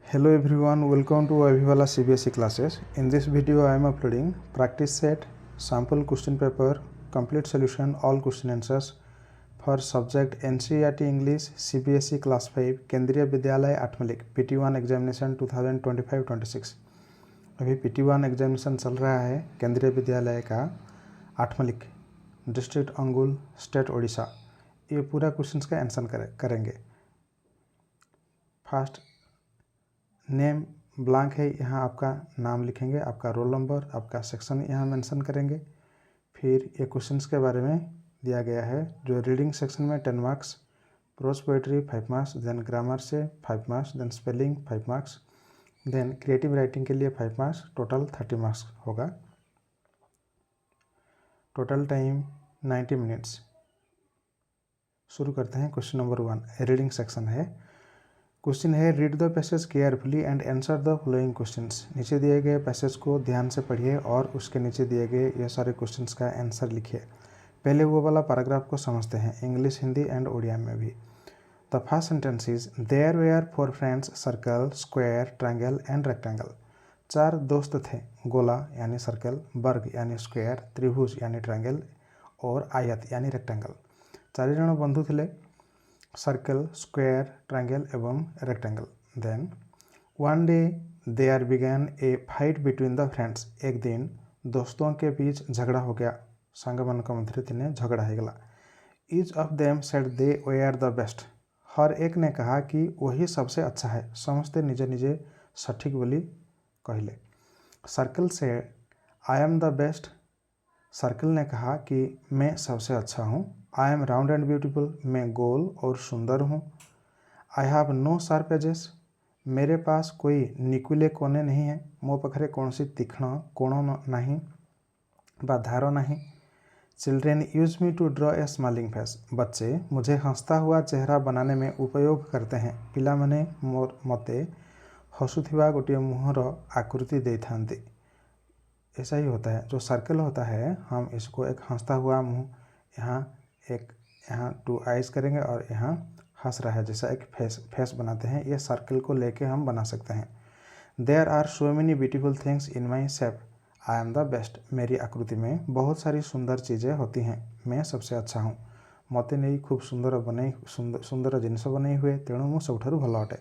Hello everyone, welcome to Avivala CBSE classes. In this video I am uploading practice set, sample question paper, complete solution, all question answers for subject NCERT English CBSE class 5 केंद्रीय विद्यालय आठमलिक PT1 examination 2025-26। अभी PT1 examination चल रहा है केंद्रीय विद्यालय का आठमलिक district अंगुल स्टेट ओडिशा। ये पूरा क्वेश्चंस का आंसर करेंगे। फर्स्ट नेम ब्लैंक है, यहाँ आपका नाम लिखेंगे, आपका रोल नंबर, आपका सेक्शन यहाँ मेंशन करेंगे। फिर ये क्वेश्चंस के बारे में दिया गया है। जो रीडिंग सेक्शन में 10 marks, prose poetry 5 marks, then grammar से 5 marks, then spelling 5 marks, then creative writing के लिए 5 मार्क्स, टोटल 30 मार्क्स होगा। Total time 90 minutes. शुरू करते हैं। क्वेश्चन नंबर 1 रीडिंग सेक्शन है। क्वेश्चन है read the passage carefully and answer the following questions. नीचे दिए गए पैसेज को ध्यान से पढ़िए और उसके नीचे दिए गए ये सारे क्वेश्चंस का आंसर लिखिए। पहले वो वाला पैराग्राफ को समझते हैं, इंग्लिश, हिंदी एंड उड़िया में भी। The first sentence is there were 4 friends, circle, square, triangle and rectangle. 4 दोस्त थे, गोला यानी सर्कल, वर्ग यानी स्क्वायर, त्रिभुज यानी ट्रायंगल और आयत यानी रेक्टेंगल। 4 जन बंधु थे, सर्कल, स्क्वायर, ट्रायंगल एवं rectangle. Then one day there began a fight between the friends. एक दिन दोस्तों के बीच झगड़ा हो गया, सांगमान मध्य तीन झगड़ा हो गला। Each of them said they were the best. हर एक ने कहा कि वही सबसे अच्छा है। समझते निजे निजे सठिक बोली कहले। Circle said I am the best. Circle ने कहा कि मैं सबसे अच्छा हूँ। I am round and beautiful. मैं गोल और सुंदर हूँ। I have no sharp edges. मेरे पास कोई निकुले कोने नहीं हैं। मो पाखे कौन सी तीक्ष्ण कोण नहीं बा धार नहीं। Children use me to draw a smiling face. बच्चे मुझे हंसता हुआ चेहरा बनाने में उपयोग करते हैं। पिला माने मते हसुथिबा गोटे मुहर आकृति दे थांती। ऐसा ही होता है। जो सर्कल होता है हम इसको एक हंसता हुआ मुँह, यहाँ 2 आइज करेंगे और यहाँ हंस रहा है जैसा एक फेस बनाते हैं। ये सर्कल को लेके हम बना सकते हैं। There are so many beautiful things in my shape. I am the best. मेरी आकृति में बहुत सारी सुंदर चीज़ें होती हैं। मैं सबसे अच्छा हूँ। मते नहीं खूब सुंदर जिनस बन हुए, तेणु मु सबठारु भल अटे।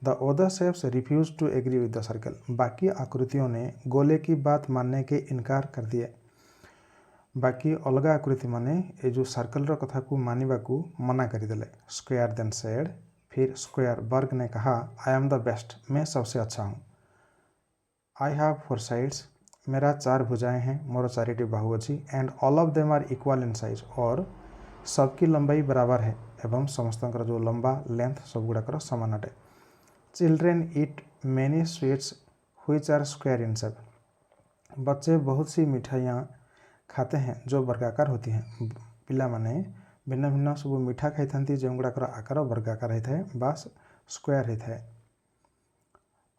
The other shapes refuse to agree with the circle. बाकी आकृतियों ने गोले की बात मानने के इनकार कर दिए। बाकी अलग आकृति माने ये जो सर्कल रो कथा को मानिबा को मना करदेले। स्क्वायर देन सेड, फिर स्क्वायर वर्ग ने कहा आई एम द बेस्ट। मैं सबसे अच्छा हूँ। I have 4 sides. मेरा 4 भुजाएं हैं, मोर 4टी बाहु अच्छी। And all of them are equal in size. और सबकी लंबाई बराबर है एवं समस्त जो लंबा लेंथ सब गुड़ाकर सामान अटे। Children eat many sweets which are square in shape. बच्चे बहुत सी मिठाइयाँ खाते हैं जो वर्गाकार होती हैं। पिला माने भिन्न भिन्न सब मिठा खाई था जो गुड़ाकर आकार वर्गाकार होता है बास स्क्वायर होता है।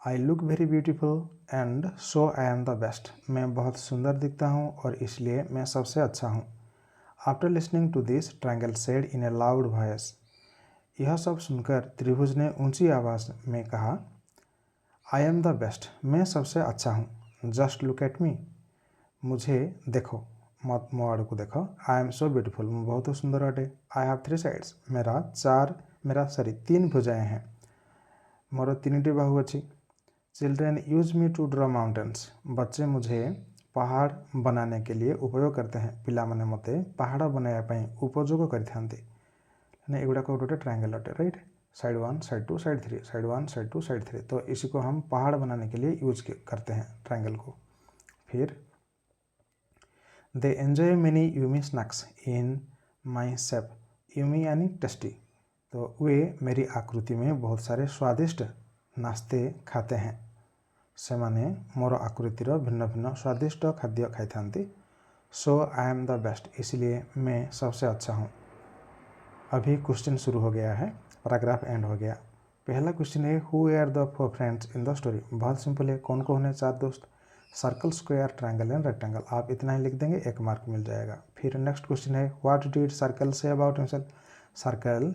आई look very beautiful and so I am the best. मैं बहुत सुंदर दिखता हूँ और इसलिए मैं सबसे अच्छा हूँ। After listening to this triangle said in a loud voice. यह सब सुनकर त्रिभुज ने ऊंची आवाज़ में कहा आई एम द बेस्ट। मैं सबसे अच्छा हूँ। Just look at me. मुझे देखो, मो आड़ को देखो। I am so beautiful. मैं बहुत सुंदर अटे। I have 3 sides. मेरा 3 भुजाएं हैं। मोर 3टी बाहु अच्छी। Children use me to draw mountains. बच्चे मुझे पहाड़ बनाने के लिए उपयोग करते हैं। पिला माने मते पहाड़ बनाया उपयोग करते। एगुड़ा गोटे ट्रायंगल अटे, right. Side 1, side 2, side 3, side 1, side 2, side 3। तो इसी को हम पहाड़ बनाने के लिए यूज करते हैं ट्रायंगल को। फिर they enjoy many Yumi snacks in my shape. Yumi यानी टेस्टी। तो वे मेरी आकृति में बहुत सारे स्वादिष्ट नाश्ते खाते हैं। से माने मोर आकृतिर भिन्न भिन्न स्वादिष्ट खाद्य खाई थांती। सो आई एम द बेस्ट। इसलिए मैं सबसे अच्छा हूँ। अभी क्वेश्चन शुरू हो गया है, पैराग्राफ एंड हो गया। पहला क्वेश्चन है who are the 4 friends in the story. बहुत सिंपल है, कौन कौन है 4 दोस्त। Circle, square, triangle and rectangle. आप इतना ही लिख देंगे, 1 मार्क मिल जाएगा। फिर नेक्स्ट क्वेश्चन है what did circle say about himself. Circle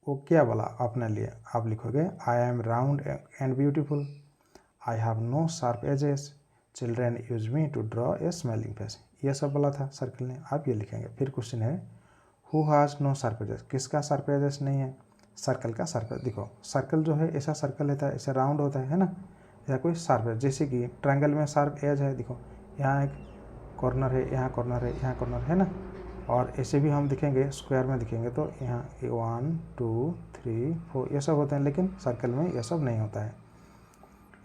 वो क्या बोला अपने लिए, आप लिखोगे I am round and beautiful, I have no sharp edges, children use me to draw a smiling face, ये सब बोला था सर्कल ने, आप ये लिखेंगे। फिर क्वेश्चन है who has no sharp edges, किसका शार्प एजेस नहीं है, सर्कल का शार्प। देखो सर्कल जो है ऐसा सर्कल रहता है, ऐसा राउंड होता है ना, ऐसा कोई शार्प है, जैसे कि ट्रायंगल में शार्प एज है, देखो यहाँ एक कॉर्नर है, यहाँ कॉर्नर है, यहाँ कॉर्नर है ना, और ऐसे भी हम दिखेंगे स्क्वायर में दिखेंगे तो यहाँ 1 2 3 4 ये सब होते हैं, लेकिन सर्कल में ये सब नहीं होता है,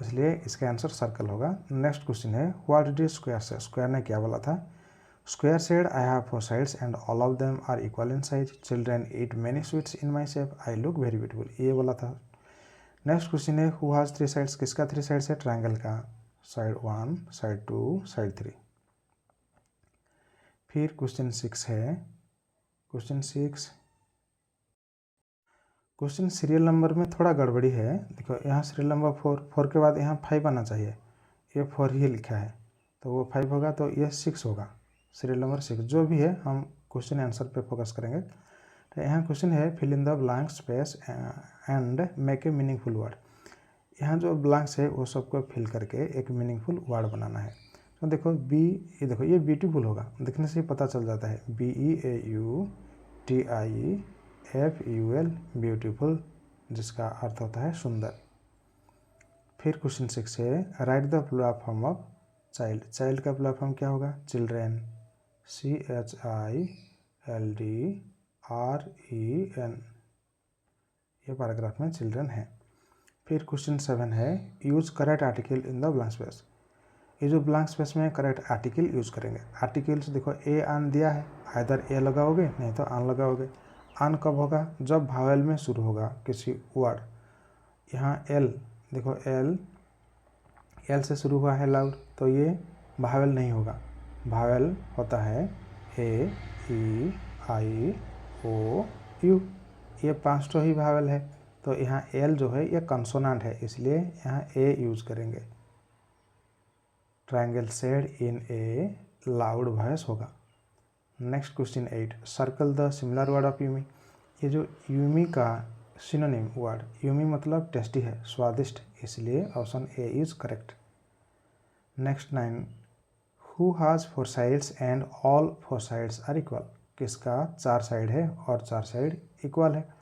इसलिए इसका आंसर सर्कल होगा। नेक्स्ट क्वेश्चन है what did square say, square ने क्या बोला था, square said I have 4 sides and all of them are equal in size, children eat many sweets in my shape, I look very beautiful, ये बोला था। Next question है who has 3 sides, किसका 3 sides है, ट्रायंगल का, side 1 side 2 side 3। फिर question 6 है, question serial number में थोड़ा गड़बड़ी है, देखो यहाँ सीरियल नंबर 4 के बाद यहाँ 5 आना चाहिए, ये 4 ही लिखा है तो वो 5 होगा, तो ये 6 होगा, सीरियल नंबर 6 जो भी है हम क्वेश्चन आंसर पे फोकस करेंगे। तो यहाँ क्वेश्चन है fill in the blank space and make a meaningful word, यहाँ जो ब्लैंक्स है वो सबको फिल करके एक मीनिंगफुल वर्ड बनाना है। तो देखो ये देखो ये ब्यूटीफुल होगा, देखने से ही पता चल जाता है, BEAUTIFUL ब्यूटीफुल, जिसका अर्थ होता है सुंदर। फिर क्वेश्चन 6 है write the plural form of child, child का प्लूरल फॉर्म क्या होगा, चिल्ड्रेन, CHILDREN, ये पैराग्राफ में चिल्ड्रन है। फिर क्वेश्चन 7 है use correct article in the blank space, ये जो ब्लैंक स्पेस में करेक्ट आर्टिकल यूज करेंगे। आर्टिकल्स देखो ए आन दिया है, आइदर ए लगाओगे नहीं तो आन लगाओगे। आन कब होगा, जब भावेल में शुरू होगा किसी वर्ड, यहाँ एल देखो एल से शुरू हुआ है लाउड, तो ये भावेल नहीं होगा, भावेल होता है ए ई आई ओ यू, ये 5 तो ही भावेल है, तो यहाँ एल जो है ये कंसोनेंट है, इसलिए यहाँ ए यूज करेंगे। Triangle said in a loud voice होगा। Next question 8 circle the similar word of yummy, ये जो यूमी का सिनोनिम वर्ड, यूमी मतलब टेस्टी है, स्वादिष्ट, इसलिए option A is correct. Next 9 who has 4 sides and all 4 sides are equal, किसका 4 side है और 4 साइड इक्वल है,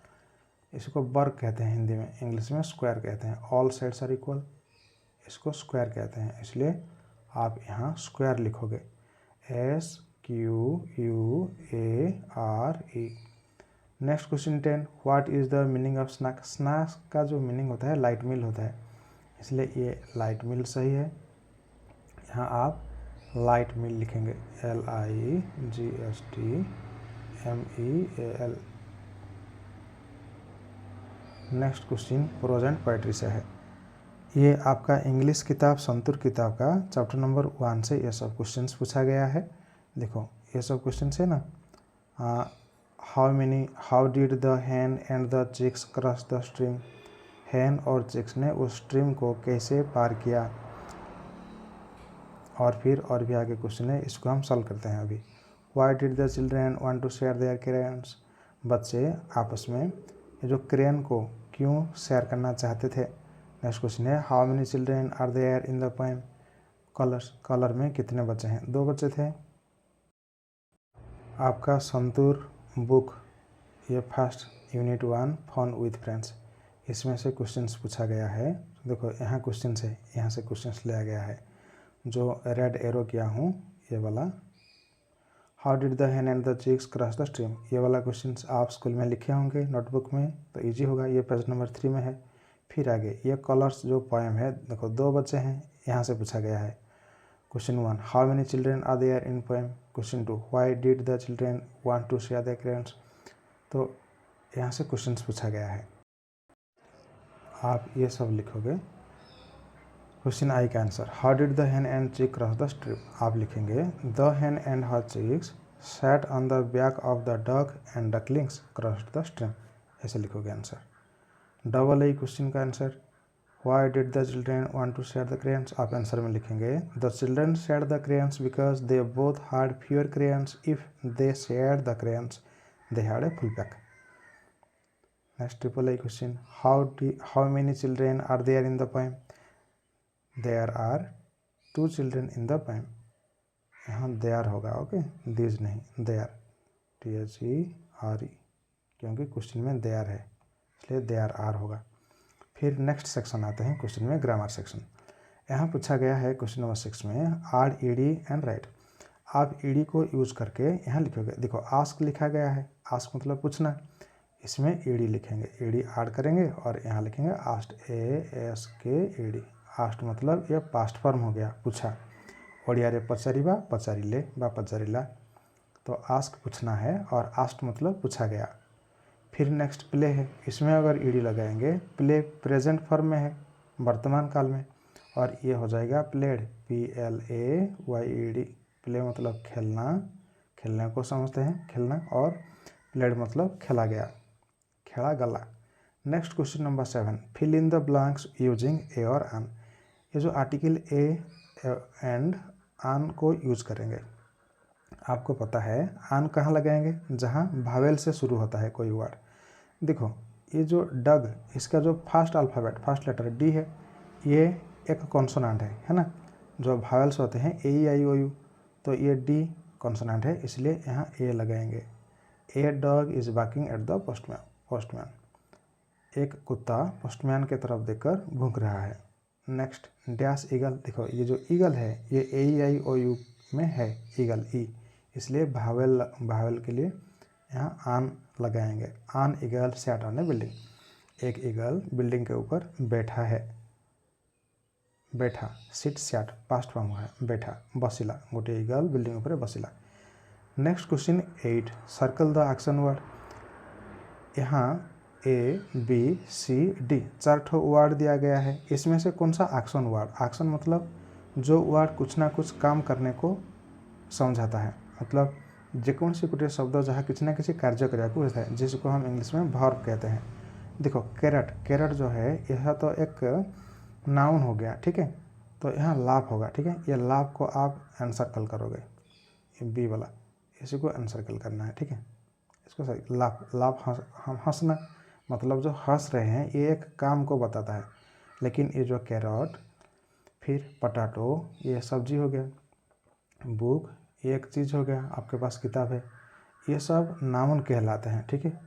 इसको वर्ग कहते हैं हिंदी में, इंग्लिश में स्क्वायर कहते हैं। ऑल साइड्स आर इक्वल, इसको स्क्वायर कहते हैं, इसलिए आप यहाँ स्क्वायर लिखोगे, SQUARE। Next question 10 what is the meaning of snack, snack का जो मीनिंग होता है लाइट मील होता है, इसलिए ये लाइट मील सही है, यहाँ आप लाइट मील लिखेंगे, LIGHTMEAL। नेक्स्ट क्वेश्चन प्रोजेंट पोएट्री से है, ये आपका इंग्लिश किताब संतूर किताब का चैप्टर नंबर 1 से ये सब क्वेश्चंस पूछा गया है। देखो ये सब क्वेश्चन है ना, how did the hen and the chicks cross the stream, hen और चिक्स ने उस स्ट्रीम को कैसे पार किया, और फिर और भी आगे क्वेश्चन है, इसको हम सॉल्व करते हैं अभी। Why did the children want to share their crayons, बच्चे आपस में ये जो क्रेयन को क्यों शेयर करना चाहते थे। नेक्स्ट क्वेश्चन है how many children are there in the poem, कलर में कितने बच्चे हैं, 2 बच्चे थे। आपका संतूर बुक ये first unit 1 fun with friends, इसमें से क्वेश्चंस पूछा गया है। देखो यहाँ क्वेश्चंस है, यहाँ से क्वेश्चंस लिया गया है, जो रेड एरो किया हूँ ये वाला, how did the hen and the chicks cross the stream, ये वाला क्वेश्चंस आप स्कूल में लिखे होंगे नोटबुक में, तो इजी होगा, ये पेज नंबर 3 में है। फिर आगे ये कलर्स जो पोएम है, देखो 2 बच्चे हैं, यहाँ से पूछा गया है। Question 1 how many children are there in poem, question 2 why did the children want to share their crayons, तो यहाँ से क्वेश्चंस पूछा गया है, आप ये सब लिखोगे। क्वेश्चन आई का answer how did the hen and chick cross the stream, आप लिखेंगे the hen and her chicks sat on the back of the duck and ducklings cross the stream, ऐसे लिखोगे आंसर। डबल ए क्वेश्चन का answer why did the children want to share the crayons, आप answer में लिखेंगे the children share the crayons because they both had fewer crayons, if they share the crayons they had a full pack. Next triple A question, how many children are there in the poem? There are 2 children in the poem. यहाँ there होगा, okay, these नहीं, there, THERE, क्योंकि question में there है इसलिए there are होगा। फिर next section आते हैं क्वेश्चन में, ग्रामर सेक्शन। यहाँ पूछा गया है क्वेश्चन नंबर 6 में, आर ईडी एंड राइट। आप ईडी को यूज करके यहाँ लिखोगे। देखो आस्क लिखा गया है, आस्क मतलब पूछना, इसमें ईडी लिखेंगे, ईडी ऐड करेंगे और यहाँ लिखेंगे आस्ट, ASK, आस्ट मतलब ये पास्ट फॉर्म हो गया, पूछा। ओडिया पचारिबा पचारिले बा पचारिला, तो आस्क पूछना है और आस्ट मतलब पूछा गया। फिर नेक्स्ट प्ले है, इसमें अगर ईडी लगाएंगे, प्ले प्रेजेंट फॉर्म में है, वर्तमान काल में, और ये हो जाएगा प्लेड, PLAYED। प्ले मतलब खेलना, खेलने को समझते हैं खेलना, और प्लेड मतलब खेला गया, खेला गला। Next question number 7, fill in the blanks using a और आन। ये जो आर्टिकल ए एंड आन को यूज करेंगे, आपको पता है आन कहाँ लगाएंगे? जहाँ भावेल से शुरू होता है कोई वर्ड। देखो ये जो डग, इसका जो first alphabet, first letter D है, ये एक कॉन्सोनेंट है ना। जो भावेल्स होते हैं AEIOU, तो ये डी कॉन्सोनेंट है, इसलिए यहाँ ए लगाएंगे। A dog is barking at the postman. एक कुत्ता पोस्टमैन की तरफ देखकर भूख रहा है। Next dash eagle. देखो ये जो ईगल है ये AEIOU में है, ईगल ई, इसलिए भावेल के लिए यहाँ आन लगाएंगे। आन eagle sat on A building. एक ईगल बिल्डिंग के ऊपर बैठा है, बैठा, सिट सैट पास्ट फॉर्म है, बैठा, बसिला, गोटे ईगल बिल्डिंग ऊपर बसिला। Next question 8, circle the action word. यहाँ ABCD 4 ठो वर्ड दिया गया है, इसमें से कौन सा एक्शन वर्ड? एक्शन मतलब जो वर्ड कुछ ना कुछ काम करने को समझाता है, मतलब जेकोसी गोटे शब्द जहाँ किसी ना किसी कार्य कराया होता है, जिसको हम इंग्लिश में वर्ब कहते हैं। देखो कैरेट, कैरेट जो है यह तो एक नाउन हो गया, ठीक है, तो यहाँ लाभ होगा, ठीक है। ये लाभ को आप एनसर्कल करोगे, ये बी वाला, इसी को एनसर्कल करना है, ठीक है। इसको सही, लाभ, लाभ हम हंसना, मतलब जो हंस रहे हैं ये एक काम को बताता है। लेकिन ये जो कैरेट, फिर पटाटो, ये सब्जी हो गया, बुक ये एक चीज़ हो गया, आपके पास किताब है, ये सब नाउन कहलाते हैं, ठीक है।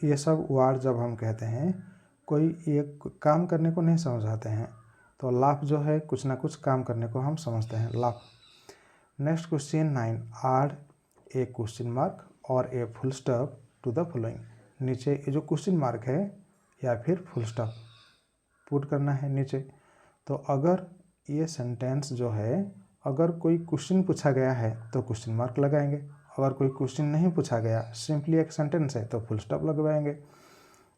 ये सब वर्ड जब हम कहते हैं, कोई एक काम करने को नहीं समझाते हैं, तो लाभ जो है कुछ ना कुछ काम करने को हम समझते हैं, लाभ। Next question 9, add a question mark और a full stop to the following. नीचे ये जो क्वेश्चन मार्क है या फिर फुल स्टॉप पुट करना है नीचे। तो अगर ये सेंटेंस जो है, अगर कोई क्वेश्चन पूछा गया है तो क्वेश्चन मार्क लगाएंगे, अगर कोई क्वेश्चन नहीं पूछा गया, सिंपली एक सेंटेंस है, तो फुल स्टॉप लगवाएंगे।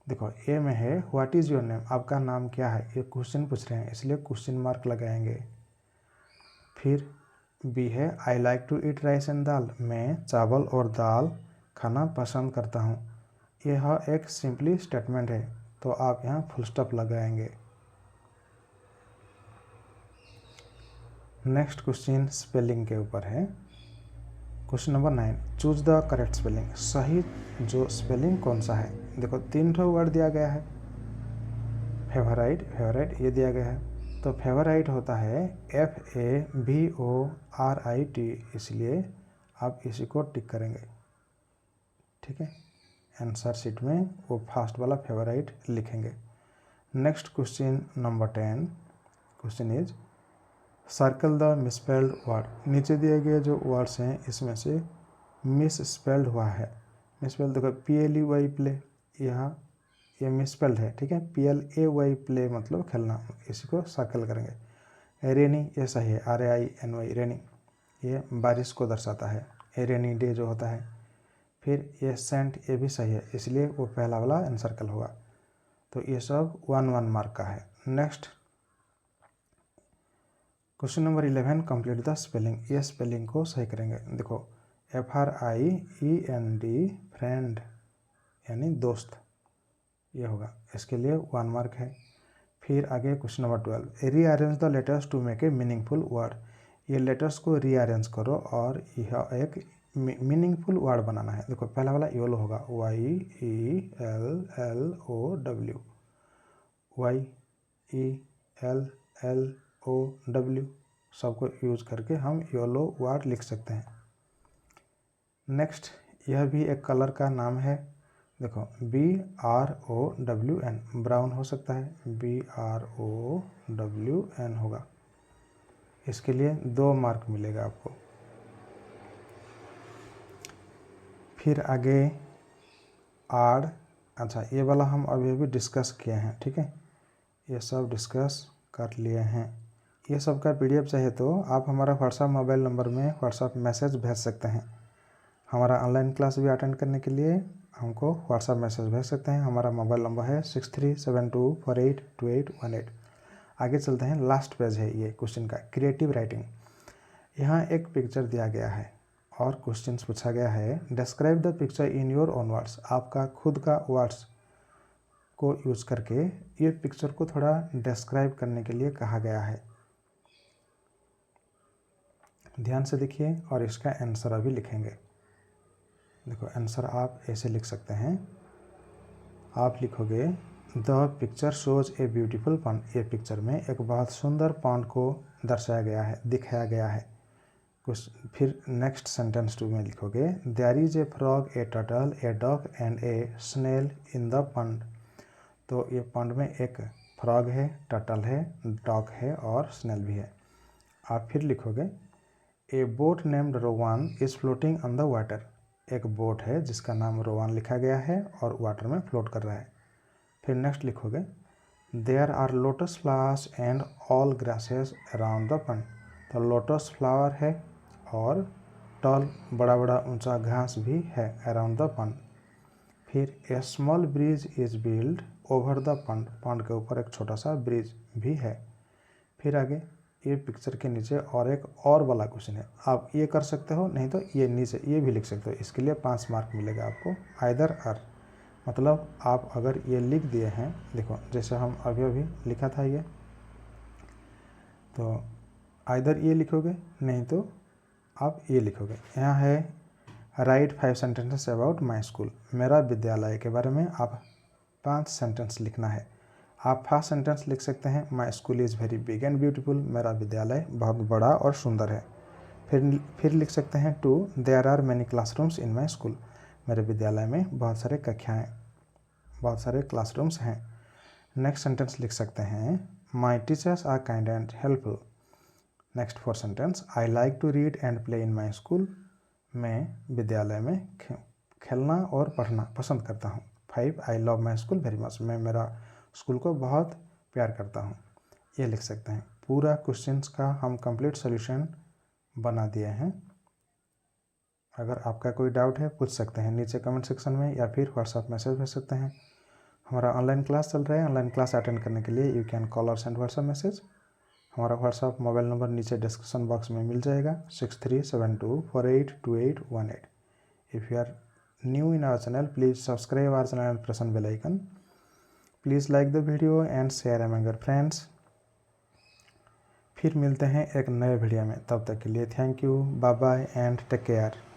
देखो ए में है व्हाट इज़ योर नेम, आपका नाम क्या है, ये क्वेश्चन पूछ रहे हैं इसलिए क्वेश्चन मार्क लगाएंगे। फिर बी है I like to eat rice and dal, मैं चावल और दाल खाना पसंद करता हूँ, यह एक सिंपली स्टेटमेंट है, तो आप यहाँ फुल स्टॉप लगाएंगे। नेक्स्ट क्वेश्चन स्पेलिंग के ऊपर है, question number 9, choose the correct spelling. सही जो स्पेलिंग कौन सा है? देखो 3 ठो वर्ड दिया गया है, फेवराइट, फेवराइट ये दिया गया है, तो फेवराइट होता है FAVORIT, इसलिए आप इसी को टिक करेंगे, ठीक है। आंसर शीट में वो फर्स्ट वाला फेवराइट लिखेंगे। Next question number 10, question is circle the misspelled word. नीचे दिए गए जो वर्ड्स हैं इसमें से मिस स्पेल्ड हुआ है, मिसस्पेल्ड देखो PLEY प्ले, यहाँ ये मिसस्पेल्ड है, ठीक है। PLAY प्ले मतलब खेलना, इसी को सर्कल करेंगे। रेनी ये सही है, RAINY रेनी, ये बारिश को दर्शाता है, ए रेनी डे जो होता है। फिर ये सेंट ये भी सही है, इसलिए वो पहला वाला एनसर्कल होगा। तो ये सब 1-1 मार्क का है। Next question number 11, complete the spelling. ये स्पेलिंग को सही करेंगे। देखो FRIEND फ्रेंड यानी दोस्त, ये होगा, इसके लिए 1 मार्क है। फिर आगे question number 12, rearrange the letters to make a meaningful word. ये लेटर्स को रीअरेंज करो और यह एक मीनिंगफुल वर्ड बनाना है। देखो पहला वाला YOLO होगा, YELLOW, सबको यूज करके हम YOLO वर्ड लिख सकते हैं। नेक्स्ट, यह भी एक कलर का नाम है। देखो BROWN, ब्राउन हो सकता है, BROWN होगा। इसके लिए 2 मार्क मिलेगा आपको। फिर आगे आड़, अच्छा ये वाला हम अभी डिस्कस किए हैं, ठीक है, ये सब डिस्कस कर लिए हैं। ये सब का PDF चाहिए तो आप हमारा व्हाट्सएप मोबाइल नंबर में व्हाट्सएप मैसेज भेज सकते हैं। हमारा ऑनलाइन क्लास भी अटेंड करने के लिए हमको व्हाट्सएप मैसेज भेज सकते हैं। हमारा मोबाइल नंबर है 6372482818। आगे चलते हैं, लास्ट पेज है ये क्वेश्चन का, क्रिएटिव राइटिंग। यहाँ एक पिक्चर दिया गया है और क्वेश्चंस पूछा गया है, describe the picture in your own words. आपका खुद का वर्ड्स को यूज करके ये पिक्चर को थोड़ा डिस्क्राइब करने के लिए कहा गया है। ध्यान से देखिए और इसका आंसर अभी लिखेंगे। देखो आंसर आप ऐसे लिख सकते हैं, आप लिखोगे the picture shows a beautiful pond. ये पिक्चर में एक बहुत सुंदर पॉन्ड को दर्शाया गया है, दिखाया गया है। कुछ फिर नेक्स्ट सेंटेंस 2 में लिखोगे, there is a frog, a turtle, a dog and a snail in the pond. तो ये पॉन्ड में एक फ्रॉग है, टर्टल है, डॉग है और स्नेल भी है। आप फिर लिखोगे, ए boat named रोवान is floating on the water. एक बोट है जिसका नाम रोवान लिखा गया है और वाटर में फ्लोट कर रहा है। फिर नेक्स्ट लिखोगे, there are lotus flowers and all grasses around the pond. तो लोटस फ्लावर है और टॉल, बड़ा बड़ा ऊंचा घास भी है अराउंड द पॉन्ड। फिर a small bridge is build over the pond. Pond के ऊपर एक छोटा सा ब्रिज भी है। फिर आगे ये पिक्चर के नीचे और एक और वाला क्वेश्चन है, आप ये कर सकते हो, नहीं तो ये नीचे ये भी लिख सकते हो। इसके लिए 5 मार्क मिलेगा आपको। आइदर और, मतलब आप अगर ये लिख दिए हैं, देखो जैसे हम अभी लिखा था ये, तो आइदर ये लिखोगे नहीं तो आप ये लिखोगे। यहाँ है right 5 sentences about my school. मेरा विद्यालय के बारे में आप 5 सेंटेंस लिखना है। आप फर्स्ट सेंटेंस लिख सकते हैं, my school is very big and beautiful. मेरा विद्यालय बहुत बड़ा और सुंदर है। फिर लिख सकते हैं 2, there are many classrooms in my school. मेरे विद्यालय में बहुत सारे कक्षाएँ, बहुत सारे क्लासरूम्स हैं। नेक्स्ट सेंटेंस लिख सकते हैं, my teachers are kind and helpful. Next 4 sentence, I like to read and play in my school. मैं विद्यालय में खेलना और पढ़ना पसंद करता हूँ। 5, I love my school very much. मैं मेरा स्कूल को बहुत प्यार करता हूँ। ये लिख सकते हैं। पूरा क्वेश्चंस का हम कंप्लीट सॉल्यूशन बना दिए हैं। अगर आपका कोई डाउट है पूछ सकते हैं नीचे कमेंट सेक्शन में, या फिर व्हाट्सएप मैसेज भेज सकते हैं। हमारा ऑनलाइन क्लास चल रहा है। ऑनलाइन क्लास अटेंड करने के लिए यू कैन कॉल और सेंड व्हाट्सएप मैसेज। हमारा व्हाट्सएप मोबाइल नंबर नीचे डिस्क्रिप्शन बॉक्स में मिल जाएगा, 6372482818। If you are new in our channel, please subscribe our channel and press on bell icon. Please like the video and share among your friends. फिर मिलते हैं एक नए वीडियो में, तब तक के लिए thank you, bye bye and take care.